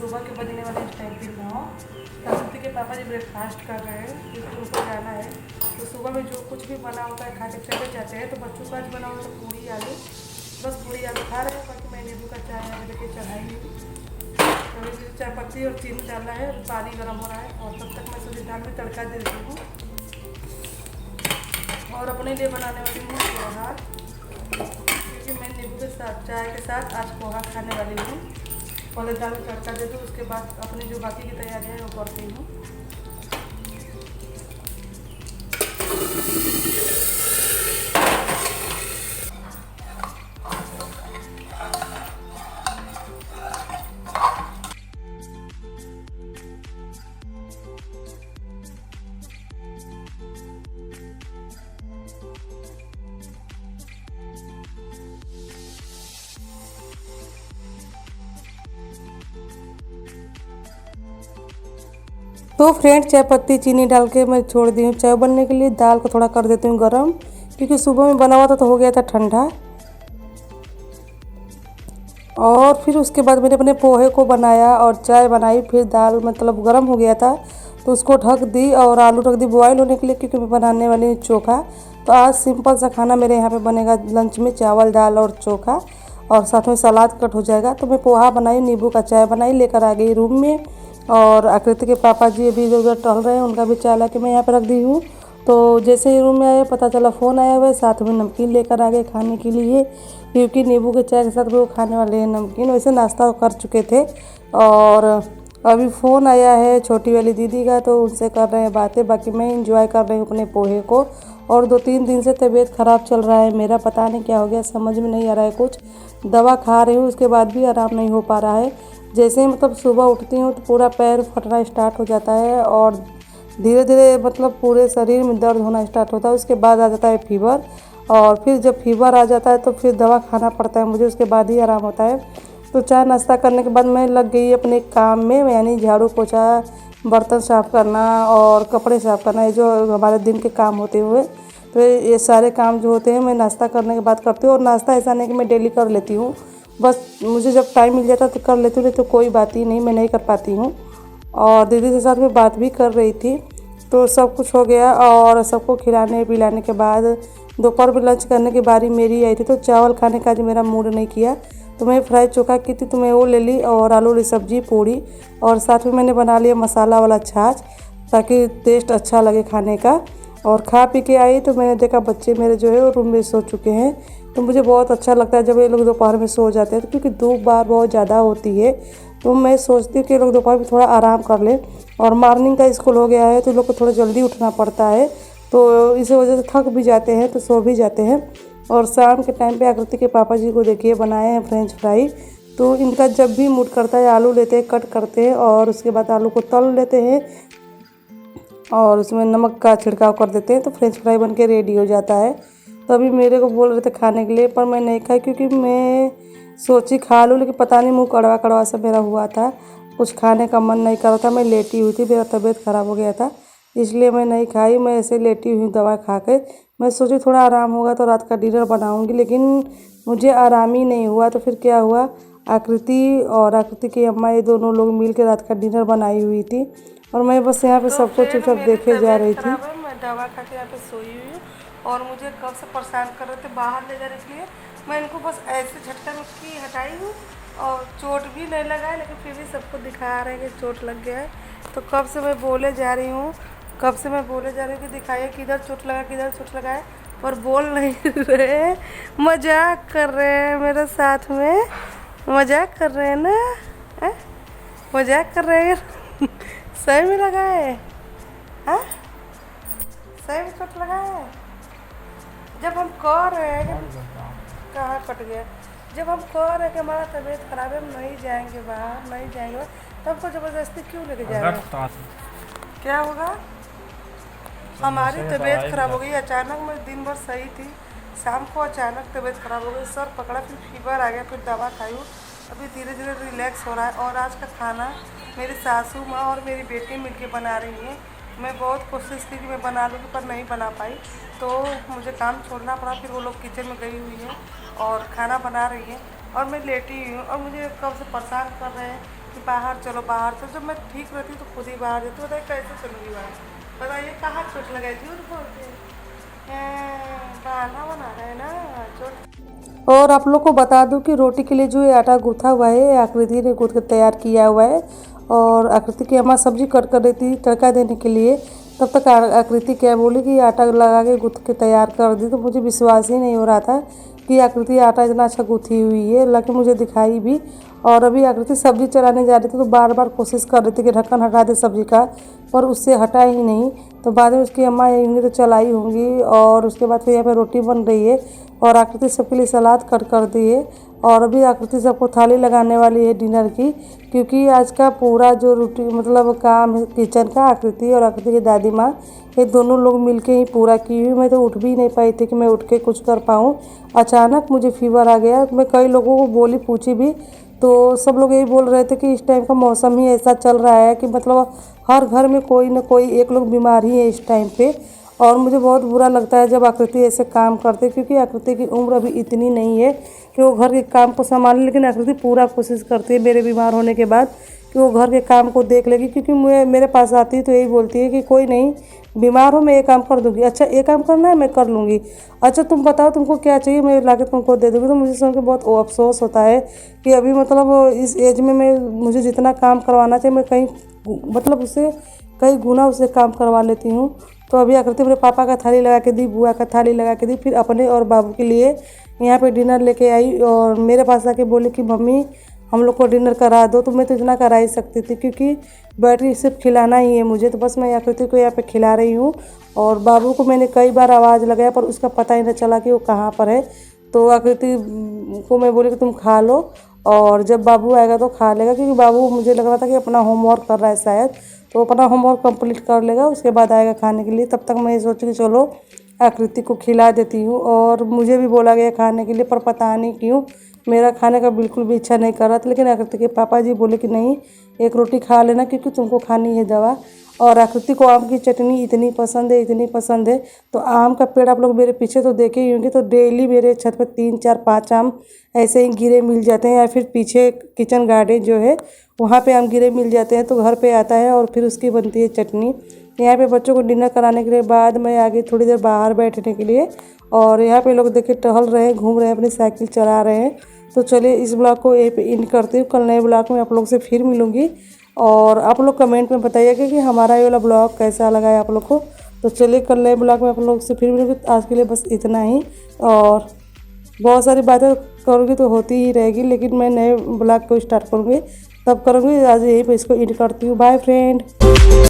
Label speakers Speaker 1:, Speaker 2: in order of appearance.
Speaker 1: सुबह के बजने वाले इस टाइम फिर ना हो। सरस्वती के पापा जी ब्रेकफास्ट कर रहे हैं क्योंकि उनको जाना है। तो सुबह में जो कुछ भी बना होता है खा के चले जाते हैं। तो बच्चों का आज बना हुआ तो पूड़ी आलू, बस पूड़ी आलू खा रहे हैं। बाकी मैं नींबू का चाय यहाँ लेके चढ़ाई हूँ। अभी चाय पत्ती और चीनी डालना है, पानी गर्म हो रहा है। और तब तक मैं सब्जी दाल में तड़का दे देती हूँ और अपने लिए बनाने वाली हूँ पोहा, क्योंकि मैं नींबू के साथ चाय के साथ आज पोहा खाने वाली हूँ। पहले दाल में तड़का दे दूँ, उसके बाद अपनी जो बाकी की तैयारियाँ हैं वो करती हूँ। तो फ्रेंड चाय पत्ती चीनी डाल के मैं छोड़ दी हूँ चाय बनने के लिए। दाल को थोड़ा कर देती हूँ गरम, क्योंकि सुबह में बना हुआ था तो हो गया था ठंडा। और फिर उसके बाद मैंने अपने पोहे को बनाया और चाय बनाई। फिर दाल मतलब गरम हो गया था तो उसको ढक दी और आलू रख दी बॉयल होने के लिए, क्योंकि मैं बनाने वाली हूँ चोखा। तो आज सिंपल सा खाना मेरे यहाँ पे बनेगा लंच में, चावल दाल और चोखा, और साथ में सलाद कट हो जाएगा। तो मैं पोहा बनाई, नींबू का चाय बनाई, लेकर आ गई रूम में। और आकृति के पापा जी अभी इधर उधर टहल रहे हैं, उनका भी चाय ला के मैं यहाँ पर रख दी हूँ। तो जैसे ही रूम में आए पता चला फ़ोन आया हुआ है, साथ में नमकीन लेकर आ गए खाने के लिए, क्योंकि नींबू के चाय के साथ वो खाने वाले हैं नमकीन। वैसे नाश्ता कर चुके थे और अभी फ़ोन आया है छोटी वाली दीदी का, तो उनसे कर रहे हैं बातें। बाकी मैं इंजॉय कर रही हूँ अपने पोहे को। और 2-3 दिन से तबीयत ख़राब चल रहा है मेरा, पता नहीं क्या हो गया, समझ में नहीं आ रहा है कुछ। दवा खा रही हूँ, उसके बाद भी आराम नहीं हो पा रहा है। जैसे ही मतलब सुबह उठती हूँ तो पूरा पैर फटना स्टार्ट हो जाता है और धीरे धीरे मतलब पूरे शरीर में दर्द होना स्टार्ट होता है। उसके बाद आ जाता है फीवर, और फिर जब फीवर आ जाता है तो फिर दवा खाना पड़ता है मुझे, उसके बाद ही आराम होता है। तो चाय नाश्ता करने के बाद मैं लग गई अपने काम में, यानी झाड़ू पोछा, बर्तन साफ़ करना और कपड़े साफ़ करना, ये जो हमारे दिन के काम होते हुए। तो ये सारे काम जो होते हैं मैं नाश्ता करने के बाद करती हूँ। और नाश्ता ऐसा नहीं कि मैं डेली कर लेती हूँ, बस मुझे जब टाइम मिल जाता है तो कर लेती हूँ, नहीं तो कोई बात ही नहीं, मैं नहीं कर पाती हूँ। और दीदी के साथ में बात भी कर रही थी। तो सब कुछ हो गया और सबको खिलाने पिलाने के बाद दोपहर में लंच करने की बारी मेरी आई थी। तो चावल खाने का आज मेरा मूड नहीं किया, तो मैं फ्राई चोखा की थी तो मैं वो ले ली, और आलू वाली सब्जी पूड़ी, और साथ में मैंने बना लिया मसाला वाला छाछ, ताकि टेस्ट अच्छा लगे खाने का। और खा पी के आई तो मैंने देखा बच्चे मेरे जो है वो रूम में सो चुके हैं। तो मुझे बहुत अच्छा लगता है जब ये लोग दोपहर में सो जाते हैं, तो क्योंकि धूप बाहर बहुत ज़्यादा होती है। तो मैं सोचती हूँ कि लोग दोपहर में थोड़ा आराम कर लें। और मॉर्निंग का स्कूल हो गया है तो लोग को थोड़ा जल्दी उठना पड़ता है, तो इस वजह से थक भी जाते हैं तो सो भी जाते हैं। और शाम के टाइम पे आकृति के पापा जी को देखिए बनाए हैं फ्रेंच फ्राई। तो इनका जब भी मूड करता है आलू लेते हैं, कट करते हैं और उसके बाद आलू को तल लेते हैं और उसमें नमक का छिड़काव कर देते हैं, तो फ्रेंच फ्राई बन के रेडी हो जाता है। तो अभी मेरे को बोल रहे थे खाने के लिए, पर मैं नहीं खाई, क्योंकि मैं सोची खा लूँ, लेकिन पता नहीं मुँह कड़वा कड़वा सा मेरा हुआ था, कुछ खाने का मन नहीं कर रहा था। मैं लेटी हुई थी, मेरा तबीयत ख़राब हो गया था, इसलिए मैं नहीं खाई। मैं ऐसे लेटी हुई दवा खा के। मैं सोची थोड़ा आराम होगा तो रात का डिनर बनाऊंगी, लेकिन मुझे आराम ही नहीं हुआ। तो फिर क्या हुआ, आकृति और आकृति की अम्मा ये दोनों लोग मिल के रात का डिनर बनाई हुई थी, और मैं बस यहाँ पे सबको चुपचाप देखे जा रही थी। मैं दवा खा के यहाँ पे सोई हुई हूँ, और मुझे कब से परेशान कर रहे थे बाहर ले जाने के लिए। मैं इनको बस ऐसे झटका में की हटाई हूँ, और चोट भी नहीं लगा है, लेकिन फिर भी सबको दिखा रहे हैं कि चोट लग गया है। तो कब से मैं बोले जा रही हूँ, कब से मैं बोले जा रही हूँ कि दिखाइए किधर चोट लगा, किधर चोट लगा है, पर बोल नहीं रहे। मजाक कर रहे हैं मेरे साथ में, मजाक कर रहे हैं ना, मजाक कर रहे हैं। सही में लगा है, हाँ सही में चोट लगा है। जब हम कह रहे हैं कि कहाँ कट गया, जब हम कह रहे हैं कि हमारा तबीयत खराब है, हम नहीं जाएंगे बाहर, नहीं जाएंगे बाहर, तब को ज़बरदस्ती क्यों लेके जा रहे हैं? क्या होगा, हमारी तबीयत खराब हो गई अचानक। मैं दिन भर सही थी, शाम को अचानक तबीयत खराब हो गई, सर पकड़ा, फिर फीवर आ गया, फिर दवा खाई हूँ, अभी धीरे धीरे रिलैक्स हो रहा है। और आज का खाना मेरी सासू माँ और मेरी बेटी मिलके बना रही हैं। मैं बहुत कोशिश की कि मैं बना लूँगी, पर नहीं बना पाई, तो मुझे काम छोड़ना पड़ा। फिर वो लोग किचन में गई हुई हैं और खाना बना रही हैं, और मैं लेटी हुई हूँ। और मुझे कब से परेशान कर रहे हैं कि बाहर चलो बाहर चलो, जब मैं ठीक रहती तो खुद ही बाहर जाती, बताइए कैसे चलूँगी बाहर, बताइए कहाँ चोट लगाई थी उनको बोलते बहाना बना रहे हैं ना चोट। और आप लोग को बता दूं कि रोटी के लिए जो ये आटा गूँथा हुआ है आकृति ने गूँथ कर तैयार किया हुआ है। और आकृति की अम्मा सब्जी कट कर रही थी तड़का देने के लिए, तब तक आकृति क्या बोली कि आटा लगा के गूँथ के तैयार कर दी। तो मुझे विश्वास ही नहीं हो रहा था कि आकृति आटा इतना अच्छा गूँथी हुई है, हालांकि मुझे दिखाई भी। और अभी आकृति सब्जी चलाने जा रही थी तो बार बार कोशिश कर रही थी कि ढक्कन हटा दे सब्जी का, पर उससे हटा ही नहीं। तो बाद में उसकी अम्मा आएंगी तो चलाई होंगी। और उसके बाद फिर यहाँ पे रोटी बन रही है और आकृति सबके लिए सलाद कट कर दी है। और अभी आकृति सबको थाली लगाने वाली है डिनर की, क्योंकि आज का पूरा जो रूटीन मतलब काम है किचन का, आकृति और आकृति की दादी माँ ये दोनों लोग मिलके ही पूरा की हुई। मैं तो उठ भी नहीं पाई थी कि मैं उठ के कुछ कर पाऊँ। अचानक मुझे फीवर आ गया। मैं कई लोगों को बोली पूछी भी तो सब लोग यही बोल रहे थे कि इस टाइम का मौसम ही ऐसा चल रहा है कि मतलब हर घर में कोई ना कोई एक लोग बीमार ही है इस टाइम पे। और मुझे बहुत बुरा लगता है जब आकृति ऐसे काम करते, क्योंकि आकृति की उम्र अभी इतनी नहीं है कि वो घर के काम को संभाले, लेकिन आकृति पूरा कोशिश करती है मेरे बीमार होने के बाद कि वो घर के काम को देख लेगी। क्योंकि मुझे मेरे पास आती है तो यही बोलती है कि कोई नहीं, बीमार हो मैं ये काम कर दूंगी, अच्छा ये काम करना है मैं कर लूँगी, अच्छा तुम बताओ तुमको क्या चाहिए मैं ला के तुमको दे दूँगी। तो मुझे सुन के बहुत अफसोस होता है कि अभी मतलब इस एज में मैं मुझे जितना काम करवाना चाहिए मैं कहीं मतलब उससे कई गुना उससे काम करवा लेती हूँ। तो अभी आकृति मेरे पापा का थाली लगा के दी, बुआ का थाली लगा के दी, फिर अपने और बाबू के लिए यहाँ पे डिनर लेके आई। और मेरे पास आके बोली कि मम्मी हम लोग को डिनर करा दो। तो मैं तो इतना करा ही सकती थी क्योंकि बैटरी सिर्फ खिलाना ही है मुझे, तो बस मैं आकृति को यहाँ पे खिला रही हूँ। और बाबू को मैंने कई बार आवाज़ लगाया पर उसका पता ही नहीं चला कि वो कहाँ पर है। तो आकृति को मैं बोली कि तुम खा लो और जब बाबू आएगा तो खा लेगा, क्योंकि बाबू मुझे लग रहा था कि अपना होमवर्क कर रहा है शायद, तो अपना होमवर्क कंप्लीट कर लेगा उसके बाद आएगा खाने के लिए। तब तक मैं सोची कि चलो आकृति को खिला देती हूँ। और मुझे भी बोला गया खाने के लिए, पर पता नहीं क्यों मेरा खाने का बिल्कुल भी इच्छा नहीं कर रहा था। लेकिन आकृति के पापा जी बोले कि नहीं एक रोटी खा लेना क्योंकि तुमको खानी है दवा। और आकृति को आम की चटनी इतनी पसंद है, इतनी पसंद है। तो आम का पेड़ आप लोग मेरे पीछे तो देखे ही होंगे, तो डेली मेरे छत पर 3 4 5 आम ऐसे ही गिरे मिल जाते हैं, या फिर पीछे किचन गार्डन जो है वहाँ पे आम गिरे मिल जाते हैं। तो घर पे आता है और फिर उसकी बनती है चटनी। यहाँ पे बच्चों को डिनर कराने के लिए बाद मैं आ गई थोड़ी देर बाहर बैठने के लिए। और यहाँ पे लोग देखे टहल रहे हैं, घूम रहे हैं, अपनी साइकिल चला रहे हैं। तो चलिए इस ब्लॉग को यहीं पे एंड करती हूँ। कल नए ब्लॉग में आप लोग से फिर मिलूँगी और आप लोग कमेंट में बताइएगा कि हमारा ये वाला ब्लॉग कैसा लगा है आप लोग को। तो चलिए कल नए ब्लॉग में आप लोग से फिर मिलूँगी। आज के लिए बस इतना ही, और बहुत सारी बातें करूँगी तो होती ही रहेगी, लेकिन मैं नए ब्लॉग को स्टार्ट करूँगी तब करूँगी। आज यहीं पे इसको एंड करती हूँ। Bye friend.